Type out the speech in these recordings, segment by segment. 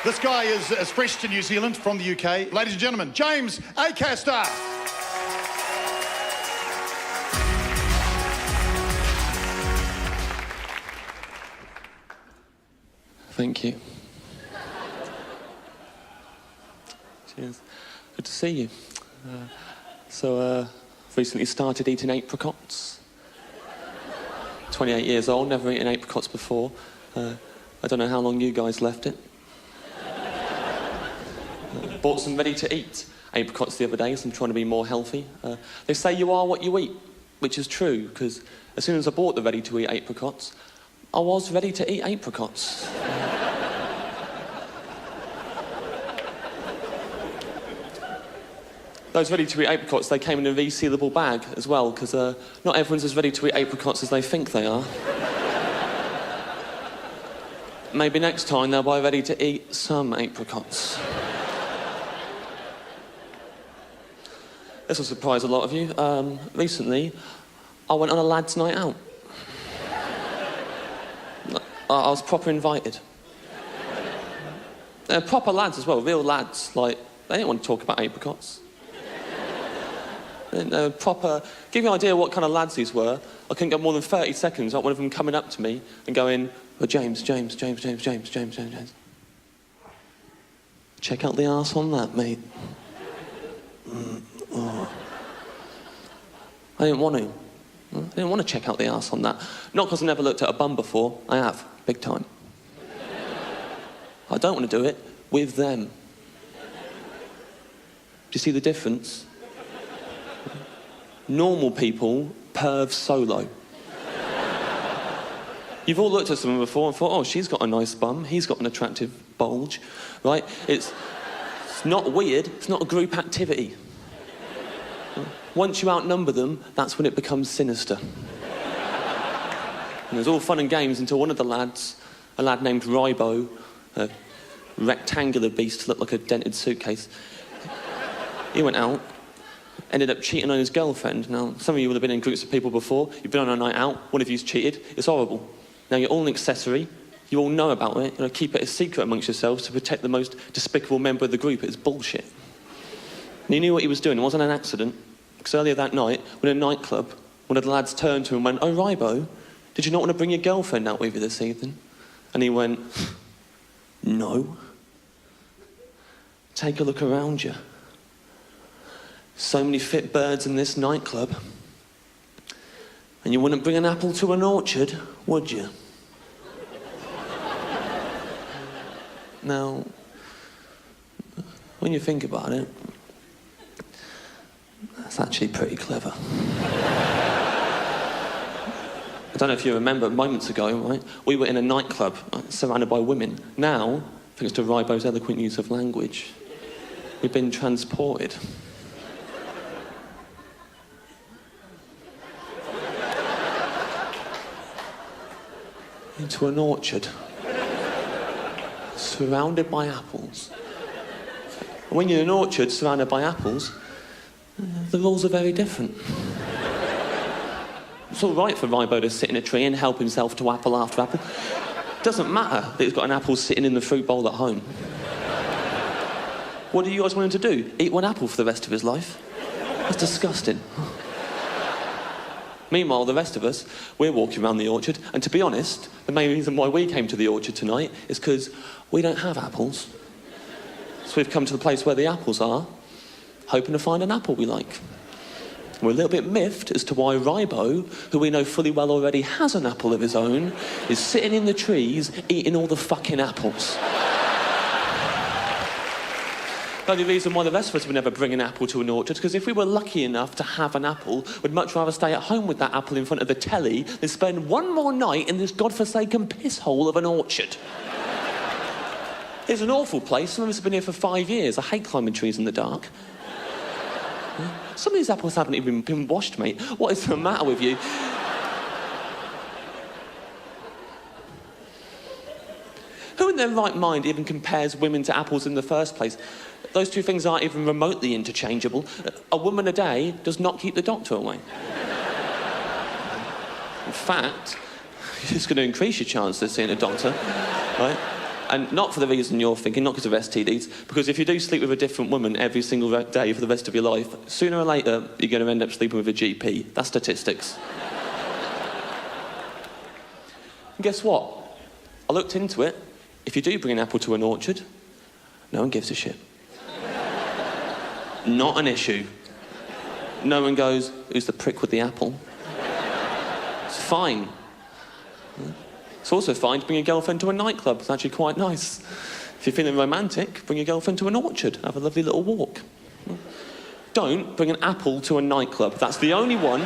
This guy is fresh to New Zealand from the UK. Ladies and gentlemen, James Acaster. Thank you. Cheers. Good to see you. I've recently started eating apricots. 28 years old, never eaten apricots before. I don't know how long you guys left it. Bought some ready-to-eat apricots the other day, so I'm trying to be more healthy. They say you are what you eat, which is true, because as soon as I bought the ready-to-eat apricots, I was ready to eat apricots. Those ready-to-eat apricots, they came in a resealable bag as well, because not everyone's as ready to eat apricots as they think they are. Maybe next time they'll buy ready to eat some apricots. This will surprise a lot of you. Recently, I went on a lads' night out. I was proper invited. Proper lads as well, real lads. Like, they didn't want to talk about apricots. Proper... Give you an idea what kind of lads these were. I couldn't get more than 30 seconds without one of them coming up to me and going, oh, James. Check out the arse on that, mate. I didn't want to. I didn't want to check out the arse on that. Not because I never looked at a bum before. I have, big time. I don't want to do it with them. Do you see the difference? Normal people perv solo. You've all looked at someone before and thought, oh, she's got a nice bum, he's got an attractive bulge, right? It's not weird, it's not a group activity. Once you outnumber them, that's when it becomes sinister. And it was all fun and games until one of the lads, a lad named Rybo, a rectangular beast, looked like a dented suitcase, he went out, ended up cheating on his girlfriend. Now, some of you will have been in groups of people before, you've been on a night out, one of you's cheated, it's horrible. Now, you're all an accessory, you all know about it, keep it a secret amongst yourselves to protect the most despicable member of the group. It's bullshit. And he knew what he was doing, it wasn't an accident, because earlier that night, when in a nightclub, one of the lads turned to him and went, oh, Rybo, did you not want to bring your girlfriend out with you this evening? And he went, no. Take a look around you. So many fit birds in this nightclub. And you wouldn't bring an apple to an orchard, would you? Now, when you think about it, that's actually pretty clever. I don't know if you remember, moments ago, right? We were in a nightclub, surrounded by women. Now, thanks to Rybo's eloquent use of language, we've been transported. Into an orchard, surrounded by apples. And when you're in an orchard surrounded by apples, the rules are very different. It's all right for Rybo to sit in a tree and help himself to apple after apple. Doesn't matter that he's got an apple sitting in the fruit bowl at home. What do you guys want him to do? Eat one apple for the rest of his life? That's disgusting. Meanwhile, the rest of us, we're walking around the orchard, and to be honest, the main reason why we came to the orchard tonight is because we don't have apples. So we've come to the place where the apples are, hoping to find an apple we like. We're a little bit miffed as to why Rybo, who we know fully well already has an apple of his own, is sitting in the trees eating all the fucking apples. The only reason why the rest of us would never bring an apple to an orchard is because if we were lucky enough to have an apple, we'd much rather stay at home with that apple in front of the telly than spend one more night in this godforsaken piss hole of an orchard. It's an awful place. Some of us have been here for 5 years. I hate climbing trees in the dark. Some of these apples haven't even been washed, mate. What is the matter with you? Who in their right mind even compares women to apples in the first place? Those two things aren't even remotely interchangeable. A woman a day does not keep the doctor away. In fact, it's going to increase your chances of seeing a doctor, right? And not for the reason you're thinking, not because of STDs, because if you do sleep with a different woman every single day for the rest of your life, sooner or later, you're going to end up sleeping with a GP. That's statistics. And guess what? I looked into it. If you do bring an apple to an orchard, no one gives a shit. Not an issue. No one goes, who's the prick with the apple? It's fine. It's also fine to bring your girlfriend to a nightclub. It's actually quite nice. If you're feeling romantic, bring your girlfriend to an orchard. Have a lovely little walk. Don't bring an apple to a nightclub. That's the only one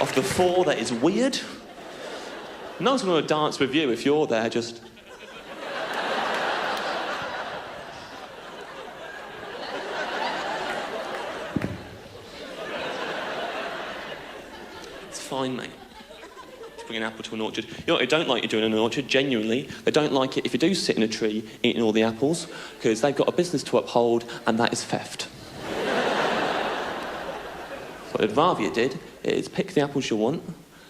of the 4 that is weird. No one's going to dance with you if you're there, just... It's fine, mate. Just bring an apple to an orchard. You know what they don't like you doing in an orchard, genuinely? They don't like it if you do sit in a tree eating all the apples, because they've got a business to uphold, and that is theft. So what I'd rather you did is pick the apples you want,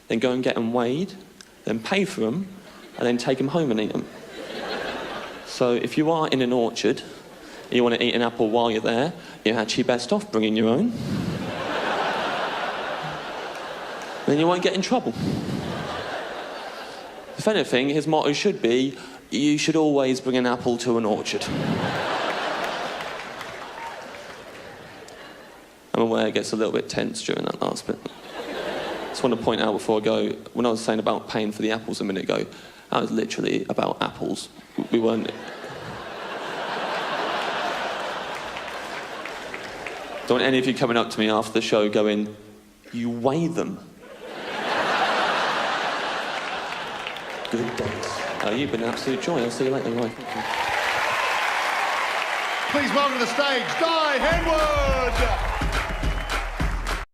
then go and get them weighed, then pay for them, and then take them home and eat them. So if you are in an orchard, and you want to eat an apple while you're there, you're actually best off bringing your own. Then you won't get in trouble. If anything, his motto should be, you should always bring an apple to an orchard. I'm aware it gets a little bit tense during that last bit. I just want to point out before I go, when I was saying about paying for the apples a minute ago, that was literally about apples. We weren't... Don't want any of you coming up to me after the show going, you weigh them. Good days. You've been an absolute joy. I'll see you later. Bye. Please welcome to the stage, Di Henwood!